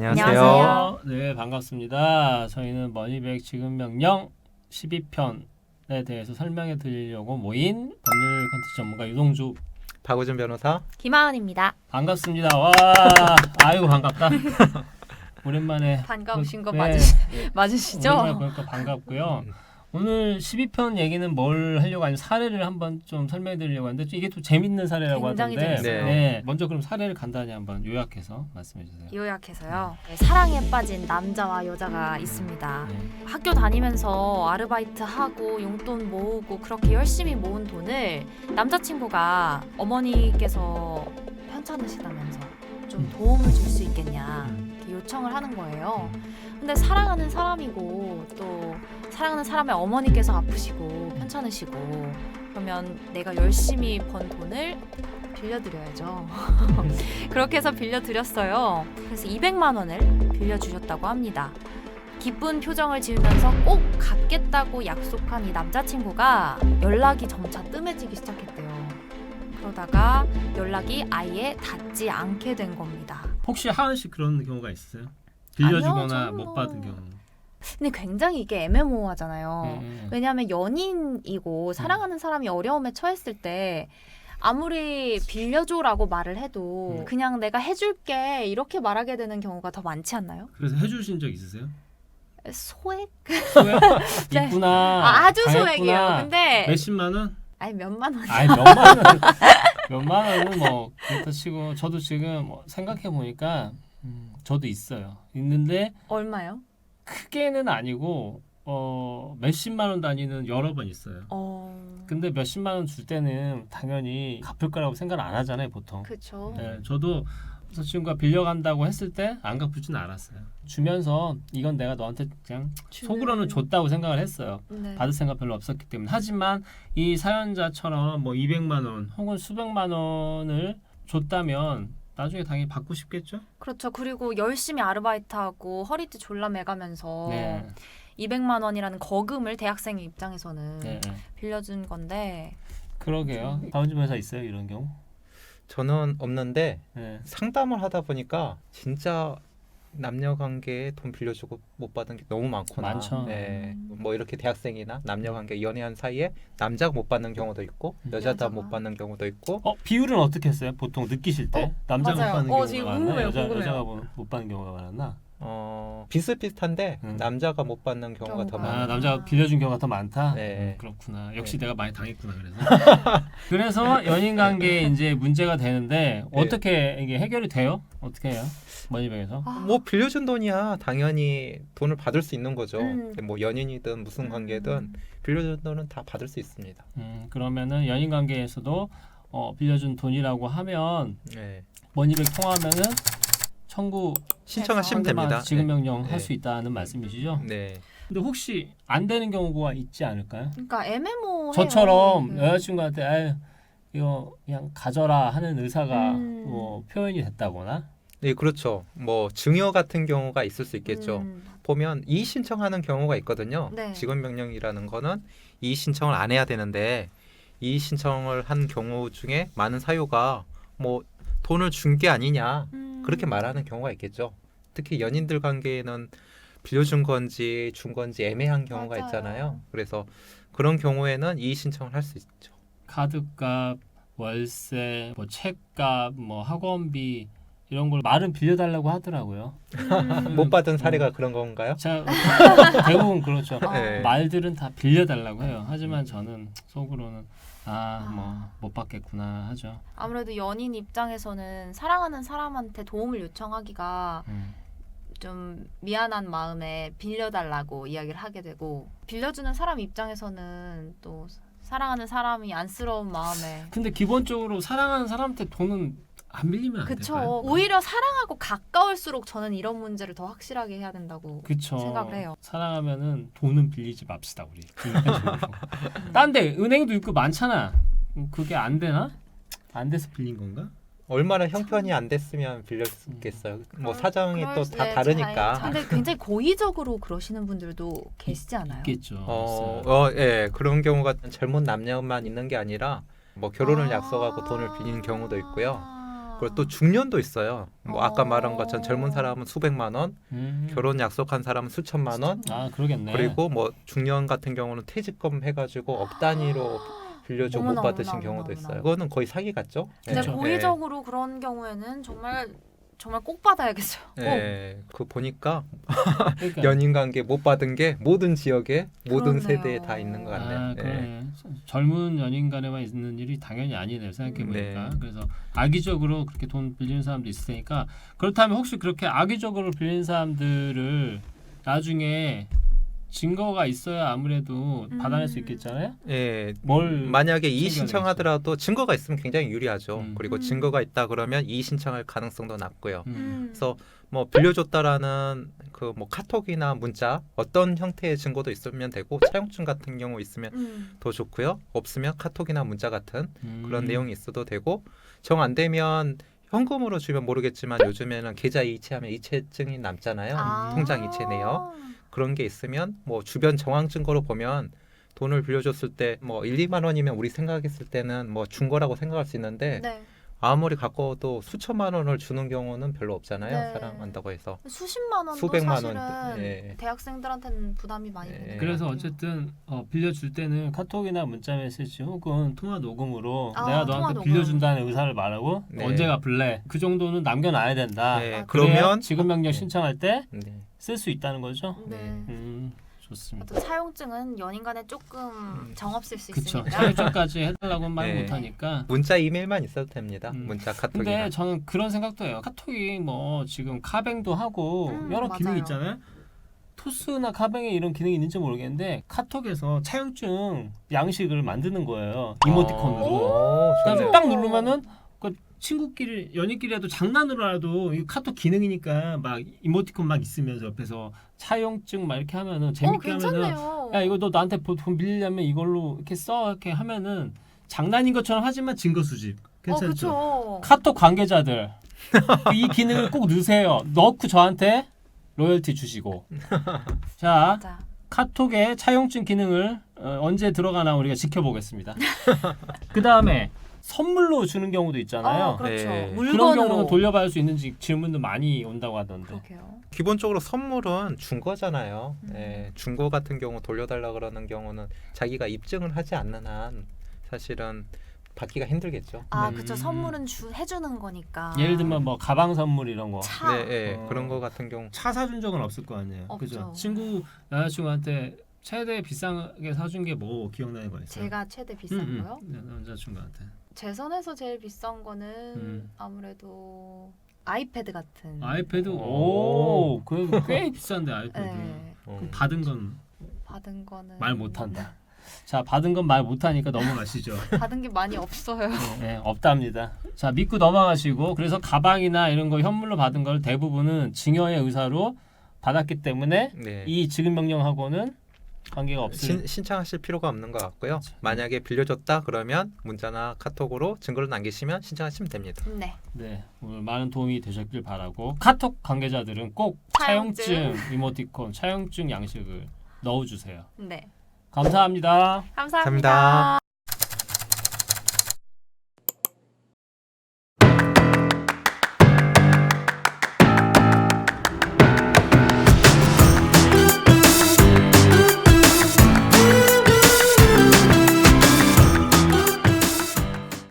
안녕하세요. 네, 반갑습니다. 저희는 머니백 지급명령 12편에 대해서 설명해 드리려고 모인 법률 컨텐츠 전문가 유동주 박우준 변호사. 김하은입니다. 반갑습니다. 와, 아이고 반갑다. 오랜만에 반가우신 거 네, 맞으시죠? 오랜만에 보니까 반갑고요. 오늘 12편 얘기는 뭘 하려고 하냐면 사례를 한번 좀 설명해 드리려고 하는데 이게 또 재밌는 사례라고 굉장히 하던데 재밌어요. 네, 먼저 그럼 사례를 간단히 한번 요약해서 말씀해 주세요. 요약해서요. 네, 사랑에 빠진 남자와 여자가 있습니다. 네. 학교 다니면서 아르바이트 하고 용돈 모으고 그렇게 열심히 모은 돈을 남자친구가 어머니께서 편찮으시다면서 좀 도움을 줄 수 있겠냐 이렇게 요청을 하는 거예요. 근데 사랑하는 사람이고 또 사랑하는 사람의 어머니께서 아프시고 편찮으시고 그러면 내가 열심히 번 돈을 빌려드려야죠. 그렇게 해서 빌려드렸어요. 그래서 200만 원을 빌려주셨다고 합니다. 기쁜 표정을 지으면서 꼭 갚겠다고 약속한 이 남자친구가 연락이 점차 뜸해지기 시작했대요. 그러다가 연락이 아예 닿지 않게 된 겁니다. 혹시 하은 씨 그런 경우가 있으세요? 빌려주거나 아니요, 못 받은 경우. 근데 굉장히 이게 애매모호하잖아요. 왜냐하면 연인이고 사랑하는 사람이 어려움에 처했을 때 아무리 빌려줘라고 말을 해도 그냥 내가 해줄게 이렇게 말하게 되는 경우가 더 많지 않나요? 그래서 해주신 적 있으세요? 소액? 소액? 네. 있구나. 아주 당했구나. 소액이에요. 근데 몇십만 원? 아니 몇만 원. 아니 몇만 원. 몇만 원은 뭐 그렇다 치고 저도 지금 뭐 생각해 보니까 저도 있어요. 있는데 얼마요? 크게는 아니고 몇십만 원 단위는 여러 번 있어요. 근데 몇십만 원 줄 때는 당연히 갚을 거라고 생각 안 하잖아요, 보통. 그렇죠. 네, 저도 여자친구가 빌려간다고 했을 때 안 갚을지는 알았어요. 주면서 이건 내가 너한테 그냥 속으로는 줬다고 생각을 했어요. 네. 받을 생각 별로 없었기 때문에. 하지만 이 사연자처럼 뭐 200만 원 혹은 수백만 원을 줬다면 나중에 당연히 받고 싶겠죠? 그렇죠. 그리고 열심히 아르바이트하고 허리띠 졸라 매가면서 네. 200만 원이라는 거금을 대학생의 입장에서는 네. 빌려준 건데 그러게요. 박은주 변호사 있어요 이런 경우? 저는 없는데 네. 상담을 하다 보니까 진짜 남녀 관계에 돈 빌려주고 못 받은 게 너무 많구나. 많죠. 네. 뭐 이렇게 대학생이나 남녀 관계 연애한 사이에 남자가 못 받는 경우도 있고 여자가 여자가. 못 받는 경우도 있고. 비율은 어떻게 했어요? 보통 느끼실 때 남자가 맞아요. 못 받는 경우가 지금 많았나? 궁금해요, 궁금해요. 여자가 못 받는 경우가 많았나? 비슷비슷한데 남자가 못 받는 경우가 더 경우가. 많아요. 남자가 빌려준 경우가 더 많다. 네. 그렇구나. 역시 네. 내가 많이 당했구나. 그래서 연인 관계에 이제 문제가 되는데 네. 어떻게 이게 해결이 돼요? 어떻게 해요? 머니백에서? 뭐 빌려준 돈이야 당연히 돈을 받을 수 있는 거죠. 음. 뭐 연인이든 무슨 관계든 빌려준 돈은 다 받을 수 있습니다. 그러면은 연인 관계에서도 빌려준 돈이라고 하면 네. 머니백 통하면은 청구 신청하시면 됩니다. 지급 명령 네. 할 수 있다는 말씀이시죠? 네. 근데 혹시 안 되는 경우가 있지 않을까요? 그러니까 애매모호해요. 저처럼 여자친구한테 아유 이거 그냥 가져라 하는 의사가 뭐 표현이 됐다거나. 네, 그렇죠. 뭐 증여 같은 경우가 있을 수 있겠죠. 보면 이의 신청하는 경우가 있거든요. 네. 지급 명령이라는 거는 이의 신청을 안 해야 되는데 이의 신청을 한 경우 중에 많은 사유가 뭐 돈을 준 게 아니냐 그렇게 말하는 경우가 있겠죠. 특히 연인들 관계에는 빌려준 건지 준 건지 애매한 경우가 맞아요. 있잖아요. 그래서 그런 경우에는 이의 신청을 할 수 있죠. 카드값, 월세, 뭐 책값, 뭐 학원비 이런 걸 말은 빌려달라고 하더라고요. 못 받은 사례가 그런 건가요? 자, 대부분 그렇죠. 네. 말들은 다 빌려달라고 해요. 하지만 저는 속으로는 뭐 못 받겠구나 하죠. 아무래도 연인 입장에서는 사랑하는 사람한테 도움을 요청하기가 좀 미안한 마음에 빌려달라고 이야기를 하게 되고 빌려주는 사람 입장에서는 또 사랑하는 사람이 안쓰러운 마음에 근데 기본적으로 사랑하는 사람한테 돈은 안 빌리면 안 그쵸. 될까요? 오히려 사랑하고 가까울수록 저는 이런 문제를 더 확실하게 해야 된다고 그쵸. 생각을 해요. 사랑하면은 돈은 빌리지 맙시다 우리. 딴데 은행도 있고 많잖아. 그게 안 되나? 안 돼서 빌린 건가? 얼마나 형편이 안 됐으면 빌렸겠어요. 뭐 사정이 또 다 네, 다르니까. 근데 굉장히 고의적으로 그러시는 분들도 계시지 않아요? 있겠죠. 예, 그런 경우가 젊은 남녀만 있는 게 아니라 뭐 결혼을 약속하고 돈을 빌리는 경우도 있고요. 그리고 또 중년도 있어요. 뭐 아까 말한 것처럼 젊은 사람은 수백만 원, 결혼 약속한 사람은 수천만 원. 아 그러겠네. 그리고 뭐 중년 같은 경우는 퇴직금 해가지고 억 단위로 빌려주고 못 어머나, 받으신 어머나, 경우도 어머나, 있어요. 어머나. 그거는 거의 사기 같죠? 근데 그렇죠. 고의적으로 그런 경우에는 정말 꼭 받아야겠어요. 꼭. 예, 그 보니까 그러니까. 연인 관계 못 받은 게 모든 지역에 모든 그렇네요. 세대에 다 있는 것 같네요. 아, 예. 그러네. 젊은 연인 간에만 있는 일이 당연히 아니네요. 생각해보니까. 네. 그래서 악의적으로 그렇게 돈 빌리는 사람도 있을 테니까 그렇다면 혹시 그렇게 악의적으로 빌린 사람들을 나중에 증거가 있어야 아무래도 받아낼 수 있겠잖아요. 예, 뭘 만약에 이의 챙겨야 신청하더라도 증거가 있으면 굉장히 유리하죠. 그리고 음. 증거가 있다 그러면 이의 신청할 가능성도 낮고요. 음. 그래서 뭐 빌려줬다라는 그 뭐 카톡이나 문자 어떤 형태의 증거도 있으면 되고 차용증 같은 경우 있으면 더 좋고요. 없으면 카톡이나 문자 같은 그런 내용이 있어도 되고 정 안 되면 현금으로 주면 모르겠지만 요즘에는 계좌 이체하면 이체증이 남잖아요. 통장 이체 내역. 그런 게 있으면 뭐 주변 정황 증거로 보면 돈을 빌려줬을 때 뭐 1, 2만 원이면 우리 생각했을 때는 뭐 준 거라고 생각할 수 있는데 네. 아무리 가까워도 수천만 원을 주는 경우는 별로 없잖아요. 네. 사랑한다고 해서. 수십만 원도 수백만 사실은 원, 예. 대학생들한테는 부담이 많이 예. 되는 그래서 것 같아요. 어쨌든 빌려줄 때는 카톡이나 문자 메시지 혹은 통화 녹음으로 아, 내가 통화 너한테 녹음. 빌려준다는 의사를 말하고 네. 언제 갚을래 그 정도는 남겨놔야 된다. 네, 아, 그래야 그러면 지급 명령 신청할 때 쓸 네. 수 있다는 거죠. 네. 좋습니다. 또 사용증은 연인 간에 조금 정없을 수 그렇죠. 있으니까. 사유증까지 해달라고 말 네. 못하니까. 문자 이메일만 있어도 됩니다. 문자 카톡이나. 근데 저는 그런 생각도 해요. 카톡이 뭐 지금 카뱅도 하고 여러 맞아요. 기능이 있잖아요. 토스나 카뱅에 이런 기능이 있는지 모르겠는데 카톡에서 차용증 양식을 만드는 거예요. 이모티콘으로. 오, 그래서 좋네요. 딱 누르면은 그 친구끼리 연인끼리라도 장난으로라도 이 카톡 기능이니까 막 이모티콘 막 있으면서 옆에서 차용증 막 이렇게 하면은 재밌게 하면은 괜찮네요. 야 이거 너 나한테 돈 빌리려면 이걸로 이렇게 써 이렇게 하면은 장난인 것처럼 하지만 증거 수집 괜찮죠? 그렇죠. 카톡 관계자들 이 기능을 꼭 넣으세요. 넣고 저한테 로열티 주시고 자 자, 카톡의 차용증 기능을 언제 들어가나 우리가 지켜보겠습니다. 그 다음에 선물로 주는 경우도 있잖아요. 그렇죠. 네. 그런 물건으로 경우는 돌려받을 수 있는지 질문도 많이 온다고 하던데. 그렇게요. 기본적으로 선물은 준 거잖아요. 음. 예, 준 거 같은 경우 돌려달라 그러는 경우는 자기가 입증을 하지 않는 한 사실은 받기가 힘들겠죠. 아, 네. 그렇죠. 선물은 해주는 거니까. 예를 들면 뭐 가방 선물 이런 거. 차. 네, 예, 어. 그런 거 같은 경우. 차 사준 적은 없을 거 아니에요. 없죠. 그죠? 친구 여자친구한테 최대 비싸게 사준 게 뭐 기억나는 거 있어요? 제가 최대 비싼 거요? 네, 남자친구한테. 제 선에서 제일 비싼 거는 아무래도 아이패드 같은. 아이패드 오. 그래도 꽤 비싼데 아이패드. 네. 그럼 받은 건 말 받은 거는 못한다. 자 받은 건 말 못하니까 넘어가시죠. 받은 게 많이 없어요. 네, 없답니다. 자 믿고 넘어가시고 그래서 가방이나 이런 거 현물로 받은 걸 대부분은 증여의 의사로 받았기 때문에 네. 이 지급 명령하고는 관계가 없을. 신청하실 필요가 없는 것 같고요. 만약에 빌려줬다 그러면 문자나 카톡으로 증거를 남기시면 신청하시면 됩니다. 네. 네, 오늘 많은 도움이 되셨길 바라고 카톡 관계자들은 꼭 차용증. 차용증 이모티콘, 차용증 양식을 넣어주세요. 네. 감사합니다. 감사합니다. 감사합니다.